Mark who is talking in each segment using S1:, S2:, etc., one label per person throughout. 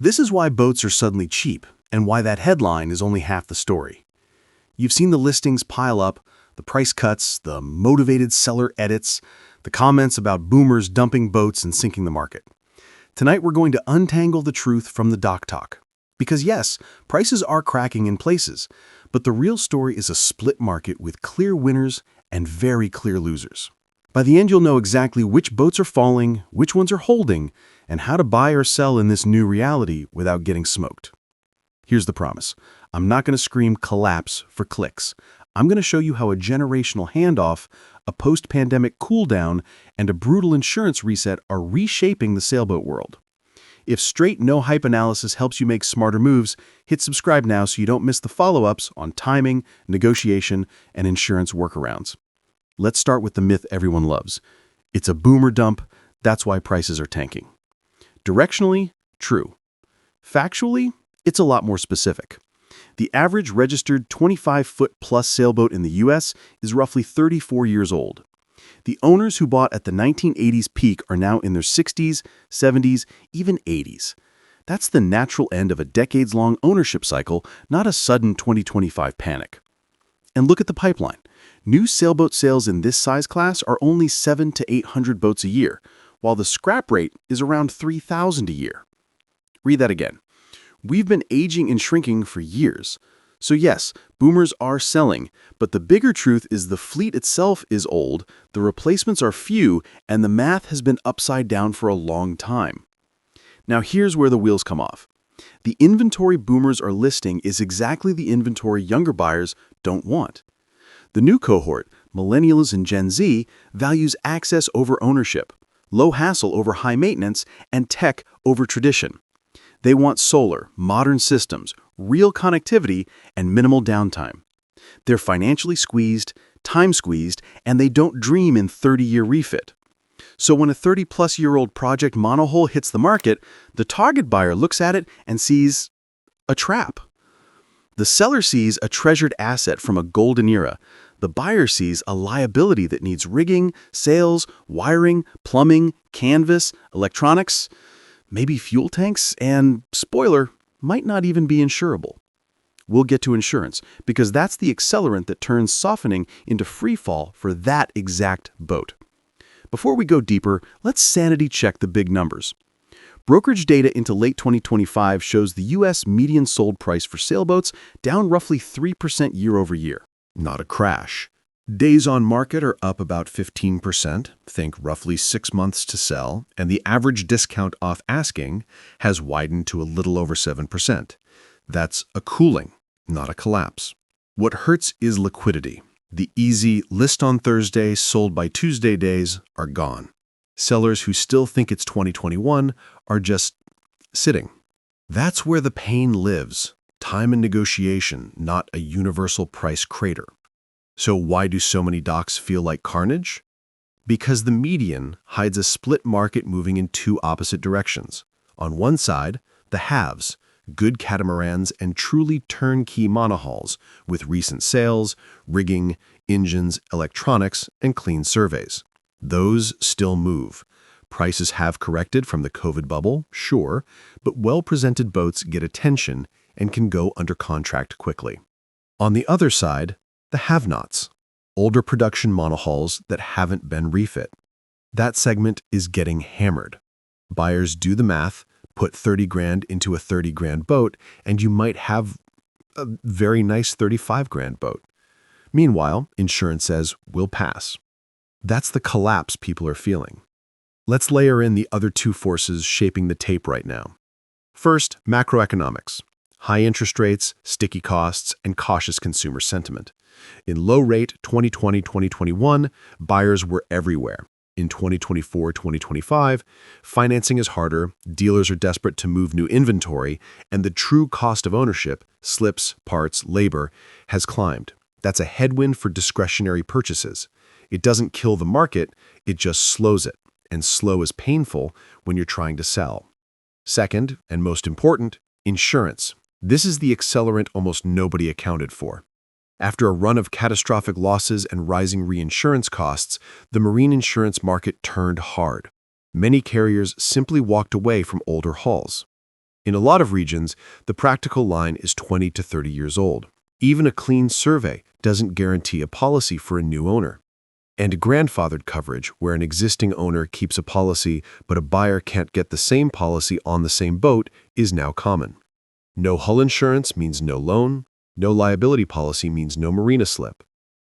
S1: This is why boats are suddenly cheap, and why that headline is only half the story. You've seen the listings pile up, the price cuts, the motivated seller edits, the comments about boomers dumping boats and sinking the market. Tonight we're going to untangle the truth from the dock talk. Because yes, prices are cracking in places, but the real story is a split market with clear winners and very clear losers. By the end, you'll know exactly which boats are falling, which ones are holding, and how to buy or sell in this new reality without getting smoked. Here's the promise. I'm not going to scream collapse for clicks. I'm going to show you how a generational handoff, a post-pandemic cool-down, and a brutal insurance reset are reshaping the sailboat world. If straight no-hype analysis helps you make smarter moves, hit subscribe now so you don't miss the follow-ups on timing, negotiation, and insurance workarounds. Let's start with the myth everyone loves. It's a boomer dump, that's why prices are tanking. Directionally, true. Factually, it's a lot more specific. The average registered 25-foot-plus sailboat in the U.S. is roughly 34 years old. The owners who bought at the 1980s peak are now in their 60s, 70s, even 80s. That's the natural end of a decades-long ownership cycle, not a sudden 2025 panic. And look at the pipeline. New sailboat sales in this size class are only 700 to 800 boats a year, while the scrap rate is around 3,000 a year. Read that again. We've been aging and shrinking for years. So yes, boomers are selling, but the bigger truth is the fleet itself is old, the replacements are few, and the math has been upside down for a long time. Now here's where the wheels come off. The inventory boomers are listing is exactly the inventory younger buyers don't want. The new cohort, millennials and Gen Z, values access over ownership, low hassle over high maintenance, and tech over tradition. They want solar, modern systems, real connectivity, and minimal downtime. They're financially squeezed, time squeezed, and they don't dream in 30-year refit. So when a 30-plus-year-old project monohull hits the market, the target buyer looks at it and sees a trap. The seller sees a treasured asset from a golden era. The buyer sees a liability that needs rigging, sails, wiring, plumbing, canvas, electronics, maybe fuel tanks, and, spoiler, might not even be insurable. We'll get to insurance, because that's the accelerant that turns softening into free fall for that exact boat. Before we go deeper, let's sanity check the big numbers. Brokerage data into late 2025 shows the U.S. median sold price for sailboats down roughly 3% year over year. Not a crash. Days on market are up about 15%, think roughly 6 months to sell, and the average discount off asking has widened to a little over 7%. That's a cooling, not a collapse. What hurts is liquidity. The easy list on Thursday, sold by Tuesday days are gone. Sellers who still think it's 2021 are just sitting. That's where the pain lives. Time and negotiation, not a universal price crater. So why do so many docks feel like carnage? Because the median hides a split market moving in two opposite directions. On one side, the haves, good catamarans and truly turnkey monohulls with recent sales, rigging, engines, electronics, and clean surveys. Those still move. Prices have corrected from the COVID bubble, sure, but well-presented boats get attention and can go under contract quickly. On the other side, the have-nots, older production monohulls that haven't been refit. That segment is getting hammered. Buyers do the math, put 30 grand into a 30 grand boat, and you might have a very nice 35 grand boat. Meanwhile, insurance says, we'll pass. That's the collapse people are feeling. Let's layer in the other two forces shaping the tape right now. First, macroeconomics. High interest rates, sticky costs, and cautious consumer sentiment. In low-rate 2020-2021, buyers were everywhere. In 2024-2025, financing is harder, dealers are desperate to move new inventory, and the true cost of ownership, slips, parts, labor, has climbed. That's a headwind for discretionary purchases. It doesn't kill the market, it just slows it. And slow is painful when you're trying to sell. Second, and most important, insurance. This is the accelerant almost nobody accounted for. After a run of catastrophic losses and rising reinsurance costs, the marine insurance market turned hard. Many carriers simply walked away from older hulls.
S2: In a lot of regions, the practical line is 20 to 30 years old. Even a clean survey doesn't guarantee a policy for a new owner. And grandfathered coverage, where an existing owner keeps a policy but a buyer can't get the same policy on the same boat, is now common. No hull insurance means no loan. No liability policy means no marina slip.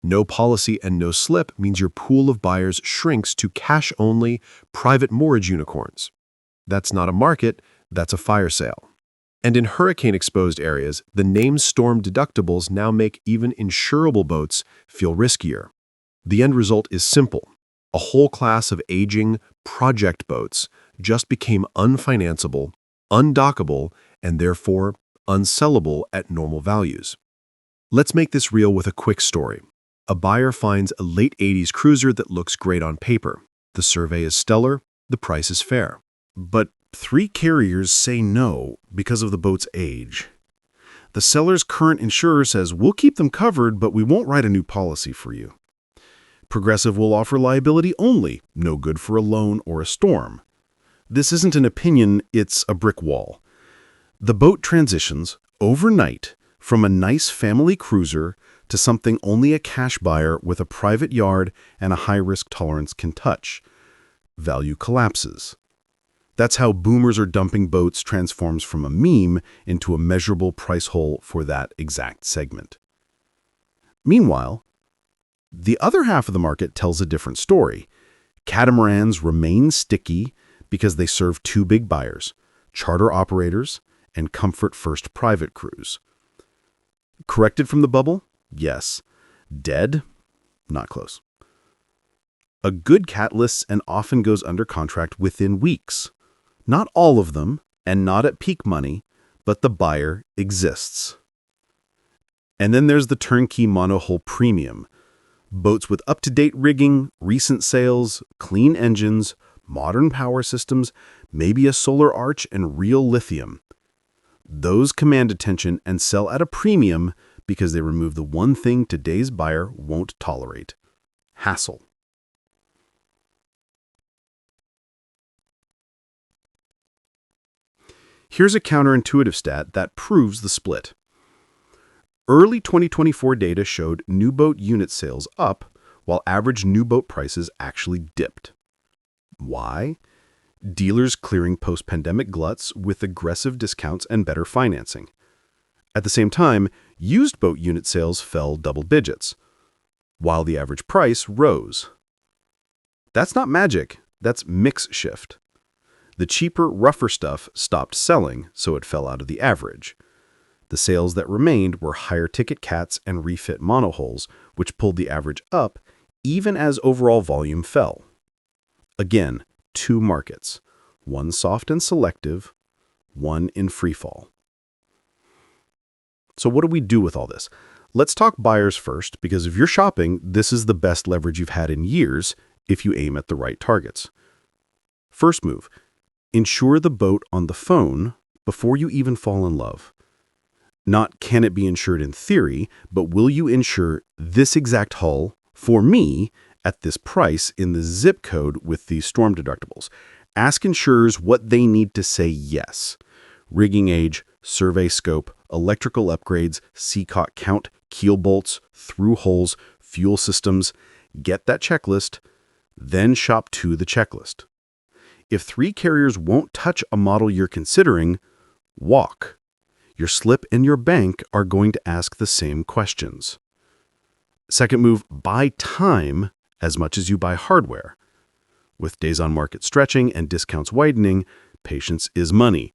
S2: No policy and no slip means your pool of buyers shrinks to cash-only, private moorage unicorns. That's not a market, that's a fire sale. And in hurricane-exposed areas, the named storm deductibles now make even insurable boats feel riskier. The end result is simple. A whole class of aging, project boats just became unfinanceable, undockable, and therefore unsellable at normal values. Let's make this real with a quick story. A buyer finds a late 80s cruiser that looks great on paper. The survey is stellar, the price is fair.
S1: But 3 carriers say no because of the boat's age. The seller's current insurer says, "We'll keep them covered, but we won't write a new policy for you." Progressive will offer liability only, no good for a loan or a storm. This isn't an opinion, it's a brick wall. The boat transitions overnight from a nice family cruiser to something only a cash buyer with a private yard and a high-risk tolerance can touch. Value collapses. That's how boomers are dumping boats transforms from a meme into a measurable price hole for that exact segment. Meanwhile, the other half of the market tells a different story. Catamarans remain sticky because they serve 2 big buyers, charter operators and comfort-first private crews. Corrected from the bubble? Yes. Dead? Not close. A good cat lists and often goes under contract within weeks. Not all of them, and not at peak money, but the buyer exists. And then there's the turnkey monohull premium. Boats with up-to-date rigging, recent sales, clean engines, modern power systems, maybe a solar arch and real lithium. Those command attention and sell at a premium because they remove the one thing today's buyer won't tolerate: hassle. Here's a counterintuitive stat that proves the split. Early 2024 data showed new boat unit sales up, while average new boat prices actually dipped. Why? Dealers clearing post-pandemic gluts with aggressive discounts and better financing. At the same time, used boat unit sales fell double digits, while the average price rose. That's not magic, that's mix shift. The cheaper, rougher stuff stopped selling, so it fell out of the average. The sales that remained were higher-ticket cats and refit monohulls, which pulled the average up even as overall volume fell. Again, 2 markets, one soft and selective, one in freefall. So what do we do with all this? Let's talk buyers first, because if you're shopping, this is the best leverage you've had in years if you aim at the right targets. First move, insure the boat on the phone before you even fall in love. Not can it be insured in theory, but will you insure this exact hull for me at this price in the zip code with these storm deductibles? Ask insurers what they need to say yes. Rigging age, survey scope, electrical upgrades, seacaught count, keel bolts, through holes, fuel systems. Get that checklist, then shop to the checklist. If 3 carriers won't touch a model you're considering, walk. Your slip and your bank are going to ask the same questions. Second move, buy time as much as you buy hardware. With days on market stretching and discounts widening, patience is money.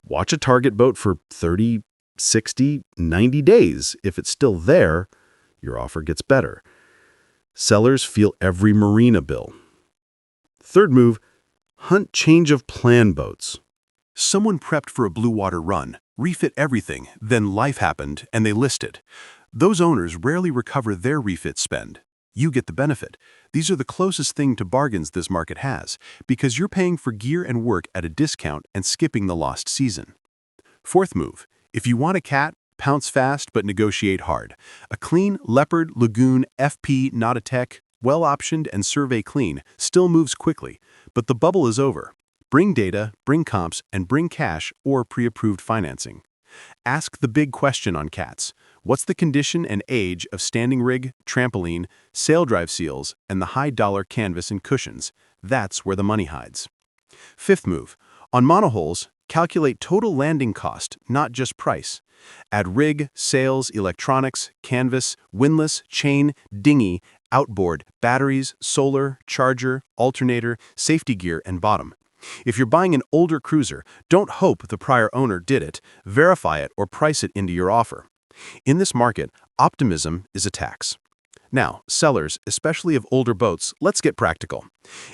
S1: Watch a target boat for 30, 60, 90 days. If it's still there, your offer gets better. Sellers feel every marina bill. Third move, hunt change of plan boats. Someone prepped for a Bluewater run, refit everything, then life happened and they listed. Those owners rarely recover their refit spend. You get the benefit. These are the closest thing to bargains this market has, because you're paying for gear and work at a discount and skipping the lost season. Fourth move, if you want a cat, pounce fast but negotiate hard. A clean Leopard, Lagoon, FP, not a tech, well-optioned and survey clean, still moves quickly, but the bubble is over. Bring data, bring comps, and bring cash or pre-approved financing. Ask the big question on cats. What's the condition and age of standing rig, trampoline, sail drive seals, and the high-dollar canvas and cushions? That's where the money hides. Fifth move. On monohulls, calculate total landing cost, not just price. Add rig, sails, electronics, canvas, windlass, chain, dinghy, outboard, batteries, solar, charger, alternator, safety gear, and bottom. If you're buying an older cruiser, don't hope the prior owner did it, verify it or price it into your offer. In this market, optimism is a tax. Now, sellers, especially of older boats, let's get practical.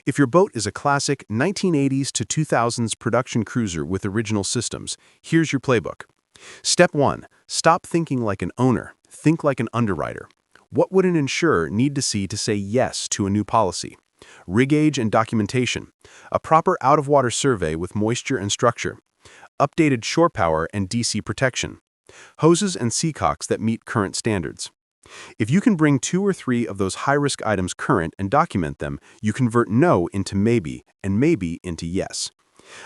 S1: If your boat is a classic 1980s to 2000s production cruiser with original systems, here's your playbook. Step 1. Stop thinking like an owner. Think like an underwriter. What would an insurer need to see to say yes to a new policy? Rig age and documentation, a proper out-of-water survey with moisture and structure, updated shore power and DC protection, hoses and seacocks that meet current standards. If you can bring 2 or 3 of those high-risk items current and document them, you convert no into maybe and maybe into yes.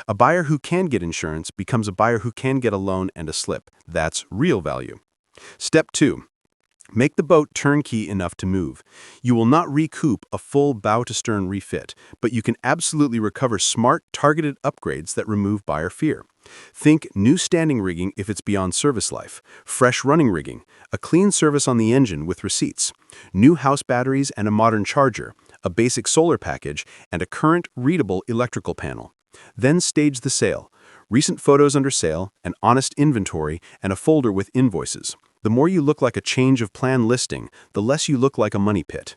S1: A buyer who can get insurance becomes a buyer who can get a loan and a slip. That's real value. Step 2. Make the boat turnkey enough to move. You will not recoup a full bow-to-stern refit, but you can absolutely recover smart, targeted upgrades that remove buyer fear. Think new standing rigging if it's beyond service life, fresh running rigging, a clean service on the engine with receipts, new house batteries and a modern charger, a basic solar package, and a current, readable electrical panel. Then stage the sale. Recent photos under sale, an honest inventory, and a folder with invoices. The more you look like a change of plan listing, the less you look like a money pit.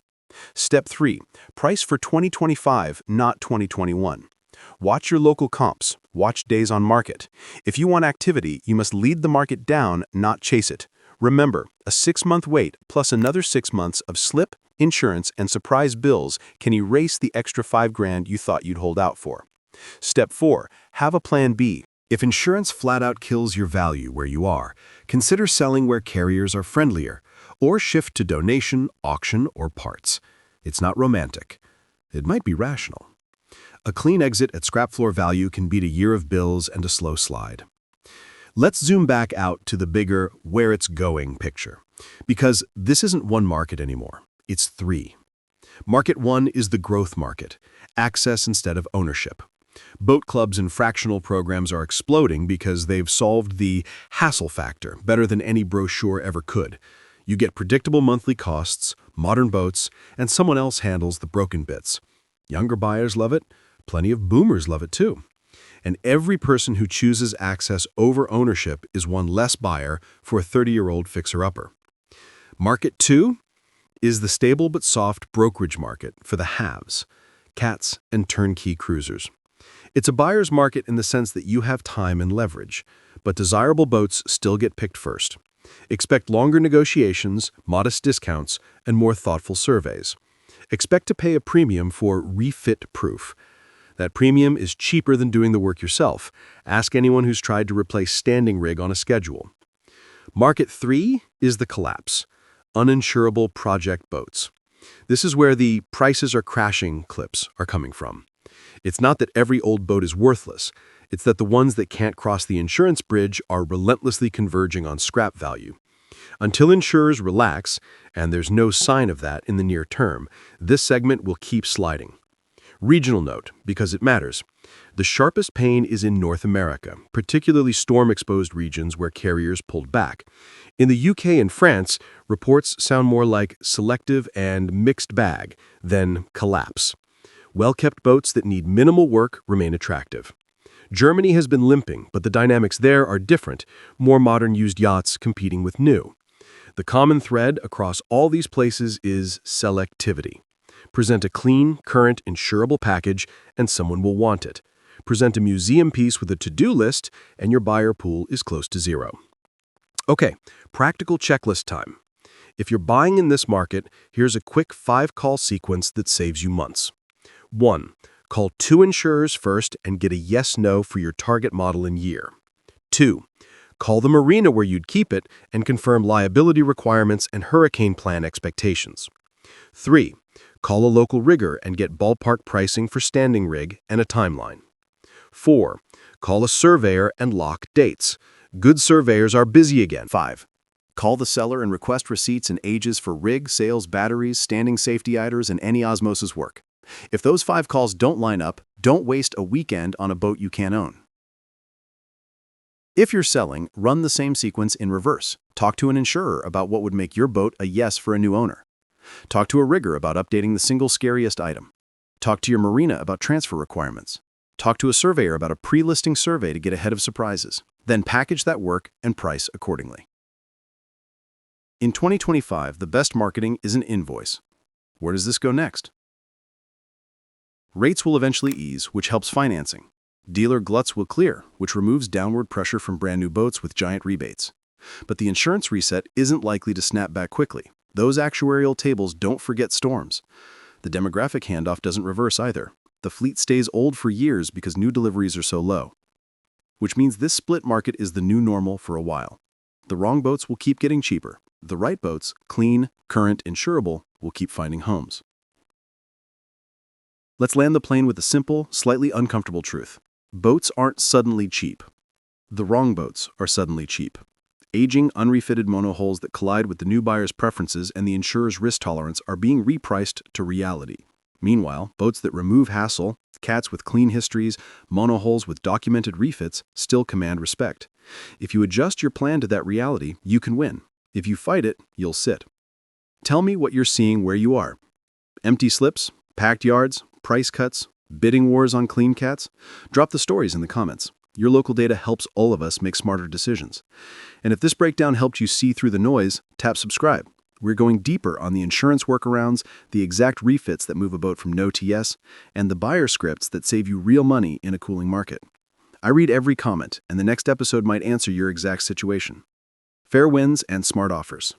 S1: Step 3. Price for 2025, not 2021. Watch your local comps. Watch days on market. If you want activity, you must lead the market down, not chase it. Remember, a 6-month wait plus another 6 months of slip, insurance, and surprise bills can erase the extra $5,000 you thought you'd hold out for. Step 4. Have a plan B.
S2: If insurance flat out kills your value where you are, consider selling where carriers are friendlier, or shift to donation, auction, or parts. It's not romantic. It might be rational. A clean exit at scrap floor value can beat a year of bills and a slow slide. Let's zoom back out to the bigger where it's going picture, because this isn't one market anymore. It's 3. Market 1 is the growth market, access instead of ownership. Boat clubs and fractional programs are exploding because they've solved the hassle factor better than any brochure ever could. You get predictable monthly costs, modern boats, and someone else handles the broken bits. Younger buyers love it. Plenty of boomers love it too. And every person who chooses access over ownership is one less buyer for a 30-year-old fixer-upper. Market 2 is the stable but soft brokerage market for the haves, cats and turnkey cruisers. It's a buyer's market in the sense that you have time and leverage, but desirable boats still get picked first. Expect longer negotiations, modest discounts, and more thoughtful surveys. Expect to pay a premium for refit proof. That premium is cheaper than doing the work yourself. Ask anyone who's tried to replace standing rig on a schedule. Market 3 is the collapse, uninsurable project boats. This is where the prices are crashing clips are coming from. It's not that every old boat is worthless. It's that the ones that can't cross the insurance bridge are relentlessly converging on scrap value. Until insurers relax, and there's no sign of that in the near term, this segment will keep sliding. Regional note, because it matters. The sharpest pain is in North America, particularly storm-exposed regions where carriers pulled back. In the UK and France, reports sound more like selective and mixed bag than collapse. Well-kept boats that need minimal work remain attractive. Germany has been limping, but the dynamics there are different, more modern used yachts competing with new. The common thread across all these places is selectivity. Present a clean, current, insurable package, and someone will want it. Present a museum piece with a to-do list, and your buyer pool is close to zero. Okay, practical checklist time. If you're buying in this market, here's a quick 5-call sequence that saves you months. 1. Call 2 insurers first and get a yes-no for your target model and year. 2. Call the marina where you'd keep it and confirm liability requirements and hurricane plan expectations. 3. Call a local rigger and get ballpark pricing for standing rig and a timeline. 4. Call a surveyor and lock dates. Good surveyors are busy again.
S1: 5. Call the seller and request receipts and ages for rig, sails, batteries, standing safety iders, and any osmosis work. If those 5 calls don't line up, don't waste a weekend on a boat you can't own. If you're selling, run the same sequence in reverse. Talk to an insurer about what would make your boat a yes for a new owner. Talk to a rigger about updating the single scariest item. Talk to your marina about transfer requirements. Talk to a surveyor about a pre-listing survey to get ahead of surprises. Then package that work and price accordingly. In 2025, the best marketing is an invoice. Where does this go next? Rates will eventually ease, which helps financing. Dealer gluts will clear, which removes downward pressure from brand new boats with giant rebates. But the insurance reset isn't likely to snap back quickly. Those actuarial tables don't forget storms. The demographic handoff doesn't reverse either. The fleet stays old for years because new deliveries are so low. Which means this split market is the new normal for a while. The wrong boats will keep getting cheaper. The right boats, clean, current, insurable, will keep finding homes. Let's land the plane with a simple, slightly uncomfortable truth. Boats aren't suddenly cheap. The wrong boats are suddenly cheap. Aging, unrefitted monohulls that collide with the new buyer's preferences and the insurer's risk tolerance are being repriced to reality. Meanwhile, boats that remove hassle, cats with clean histories, monohulls with documented refits, still command respect. If you adjust your plan to that reality, you can win. If you fight it, you'll sit. Tell me what you're seeing where you are. Empty slips, packed yards, price cuts, bidding wars on clean cats? Drop the stories in the comments. Your local data helps all of us make smarter decisions. And if this breakdown helped you see through the noise, tap subscribe. We're going deeper on the insurance workarounds, the exact refits that move a boat from no to yes, and the buyer scripts that save you real money in a cooling market. I read every comment, and the next episode might answer your exact situation. Fair winds and smart offers.